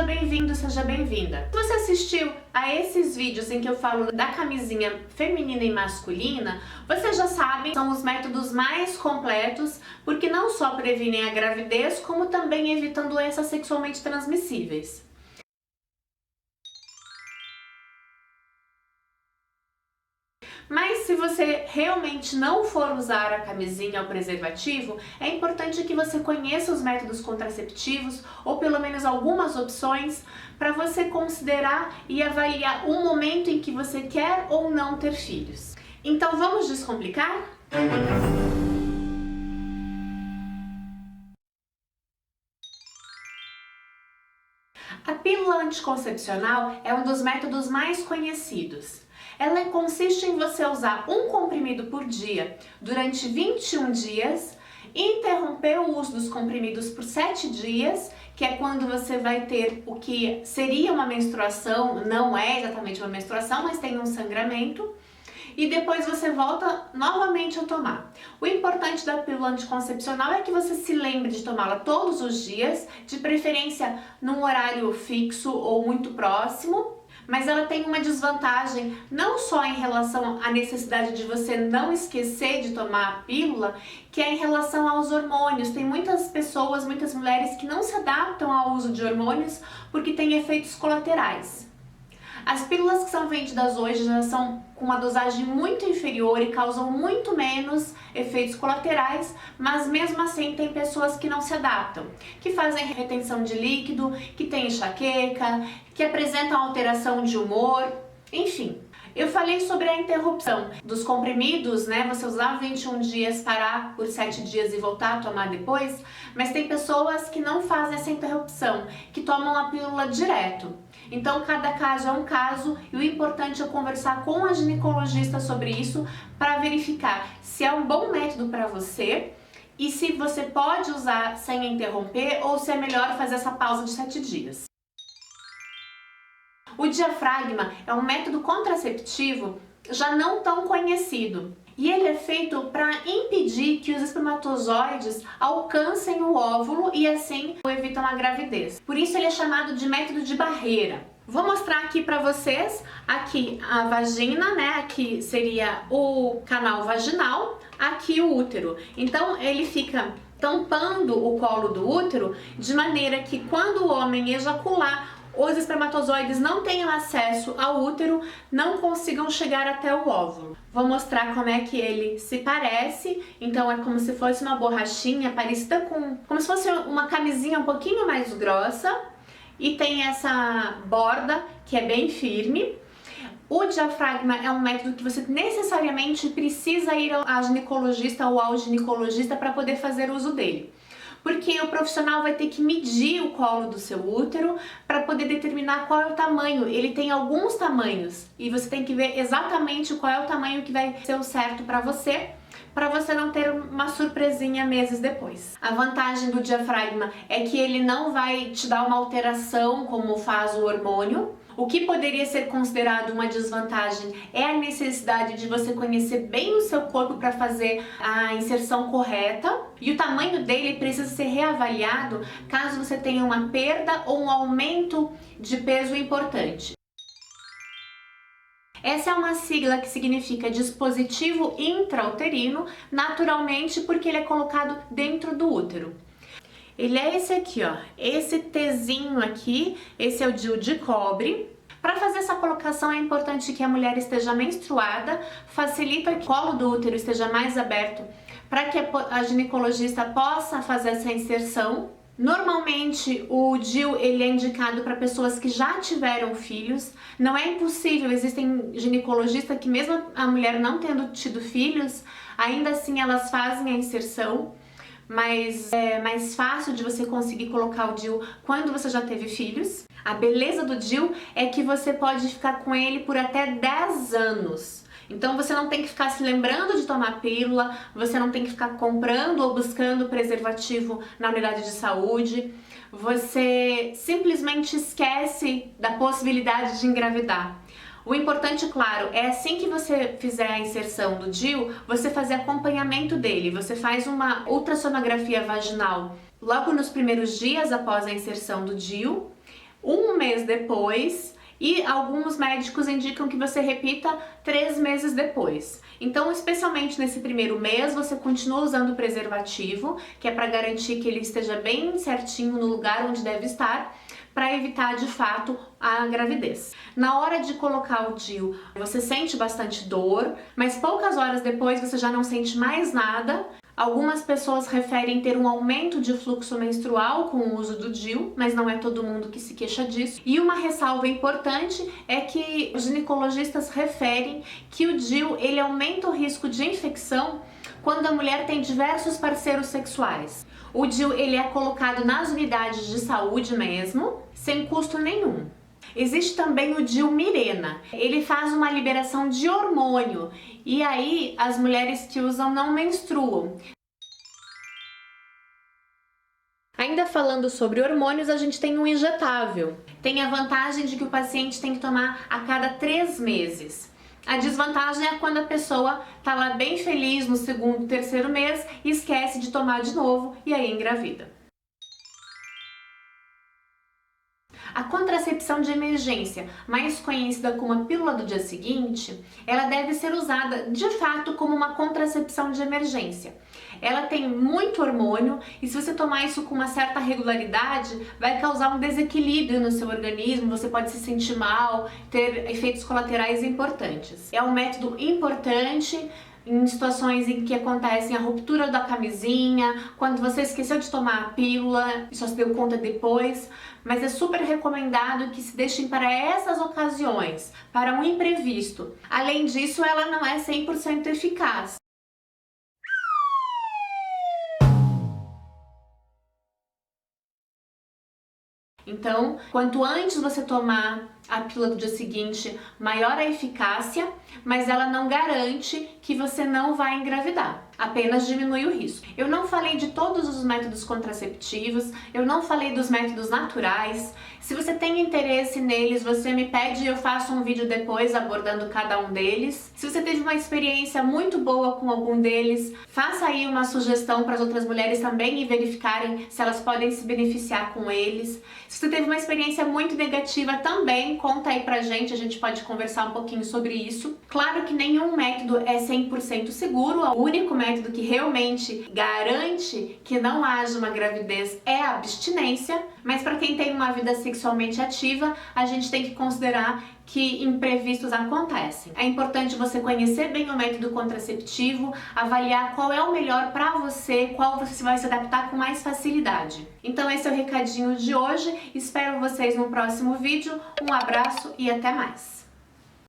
seja bem-vindo, seja bem-vinda. Se você assistiu a esses vídeos em que eu falo da camisinha feminina e masculina, você já sabe, são os métodos mais completos, porque não só previnem a gravidez, como também evitam doenças sexualmente transmissíveis. Mas se você realmente não for usar a camisinha ou preservativo, é importante que você conheça os métodos contraceptivos ou pelo menos algumas opções para você considerar e avaliar o momento em que você quer ou não ter filhos. Então vamos descomplicar? A pílula anticoncepcional é um dos métodos mais conhecidos. Ela consiste em você usar um comprimido por dia durante 21 dias, interromper o uso dos comprimidos por 7 dias, que é quando você vai ter o que seria uma menstruação, não é exatamente uma menstruação, mas tem um sangramento, e depois você volta novamente a tomar. O importante da pílula anticoncepcional é que você se lembre de tomá-la todos os dias, de preferência num horário fixo ou muito próximo, mas ela tem uma desvantagem não só em relação à necessidade de você não esquecer de tomar a pílula, que é em relação aos hormônios. Tem muitas pessoas, muitas mulheres que não se adaptam ao uso de hormônios porque tem efeitos colaterais. As pílulas que são vendidas hoje já são com uma dosagem muito inferior e causam muito menos efeitos colaterais, mas mesmo assim tem pessoas que não se adaptam, que fazem retenção de líquido, que têm enxaqueca, que apresentam alteração de humor, enfim. Eu falei sobre a interrupção dos comprimidos, né? Você usar 21 dias, parar por 7 dias e voltar a tomar depois, mas tem pessoas que não fazem essa interrupção, que tomam a pílula direto. Então, cada caso é um caso e o importante é conversar com a ginecologista sobre isso para verificar se é um bom método para você e se você pode usar sem interromper ou se é melhor fazer essa pausa de 7 dias. O diafragma é um método contraceptivo já não tão conhecido e ele é feito para impedir que os espermatozoides alcancem o óvulo e assim evitam a gravidez. Por isso ele é chamado de método de barreira. Vou mostrar aqui para vocês, aqui a vagina, né? Aqui seria o canal vaginal, aqui o útero. Então ele fica tampando o colo do útero de maneira que quando o homem ejacular, os espermatozoides não tenham acesso ao útero, não consigam chegar até o óvulo. Vou mostrar como é que ele se parece. Então é como se fosse uma borrachinha parecida com... como se fosse uma camisinha um pouquinho mais grossa. E tem essa borda que é bem firme. O diafragma é um método que você necessariamente precisa ir ao ginecologista ou ao ginecologista para poder fazer uso dele. Porque o profissional vai ter que medir o colo do seu útero para poder determinar qual é o tamanho. Ele tem alguns tamanhos e você tem que ver exatamente qual é o tamanho que vai ser o certo para você não ter uma surpresinha meses depois. A vantagem do diafragma é que ele não vai te dar uma alteração como faz o hormônio. O que poderia ser considerado uma desvantagem é a necessidade de você conhecer bem o seu corpo para fazer a inserção correta, e o tamanho dele precisa ser reavaliado caso você tenha uma perda ou um aumento de peso importante. Essa é uma sigla que significa dispositivo intrauterino, naturalmente porque ele é colocado dentro do útero. Ele é esse aqui, ó, esse Tzinho aqui, esse é o DIU de cobre. Para fazer essa colocação é importante que a mulher esteja menstruada, facilita que o colo do útero esteja mais aberto para que a ginecologista possa fazer essa inserção. Normalmente o DIU ele é indicado para pessoas que já tiveram filhos. Não é impossível, existem ginecologistas que mesmo a mulher não tendo tido filhos, ainda assim elas fazem a inserção. Mas é mais fácil de você conseguir colocar o DIU quando você já teve filhos. A beleza do DIU é que você pode ficar com ele por até 10 anos. Então você não tem que ficar se lembrando de tomar pílula, você não tem que ficar comprando ou buscando preservativo na unidade de saúde. Você simplesmente esquece da possibilidade de engravidar. O importante, claro, é assim que você fizer a inserção do DIU, você fazer acompanhamento dele. Você faz uma ultrassonografia vaginal logo nos primeiros dias após a inserção do DIU, um mês depois, e alguns médicos indicam que você repita 3 meses depois. Então, especialmente nesse primeiro mês, você continua usando o preservativo, que é para garantir que ele esteja bem certinho no lugar onde deve estar, para evitar de fato a gravidez. Na hora de colocar o DIU, você sente bastante dor, mas poucas horas depois você já não sente mais nada. Algumas pessoas referem ter um aumento de fluxo menstrual com o uso do DIU, mas não é todo mundo que se queixa disso. E uma ressalva importante é que os ginecologistas referem que o DIU ele aumenta o risco de infecção quando a mulher tem diversos parceiros sexuais. O DIU ele é colocado nas unidades de saúde mesmo, sem custo nenhum. Existe também o DIU Mirena. Ele faz uma liberação de hormônio e aí as mulheres que usam não menstruam. Ainda falando sobre hormônios, a gente tem um injetável. Tem a vantagem de que o paciente tem que tomar a cada 3 meses. A desvantagem é quando a pessoa tá lá bem feliz no segundo, terceiro mês e esquece de tomar de novo e aí engravida. A contracepção de emergência, mais conhecida como a pílula do dia seguinte, ela deve ser usada de fato como uma contracepção de emergência. Ela tem muito hormônio e se você tomar isso com uma certa regularidade, vai causar um desequilíbrio no seu organismo, você pode se sentir mal, ter efeitos colaterais importantes. É um método importante em situações em que acontecem a ruptura da camisinha, quando você esqueceu de tomar a pílula e só se deu conta depois, mas é super recomendado que se deixem para essas ocasiões, para um imprevisto. Além disso, ela não é 100% eficaz. Então, quanto antes você tomar a pílula do dia seguinte, maior a eficácia, mas ela não garante que você não vai engravidar, apenas diminui o risco. Eu não falei de todos os métodos contraceptivos, eu não falei dos métodos naturais. Se você tem interesse neles, você me pede e eu faço um vídeo depois abordando cada um deles. Se você teve uma experiência muito boa com algum deles, faça aí uma sugestão para as outras mulheres também e verificarem se elas podem se beneficiar com eles. Se você teve uma experiência muito negativa também, conta aí pra gente, a gente pode conversar um pouquinho sobre isso. Claro que nenhum método é 100% seguro, o único método que realmente garante que não haja uma gravidez é a abstinência, mas para quem tem uma vida sexualmente ativa, a gente tem que considerar que imprevistos acontecem. É importante você conhecer bem o método contraceptivo, avaliar qual é o melhor para você, qual você vai se adaptar com mais facilidade. Então esse é o recadinho de hoje, espero vocês no próximo vídeo, um abraço e até mais!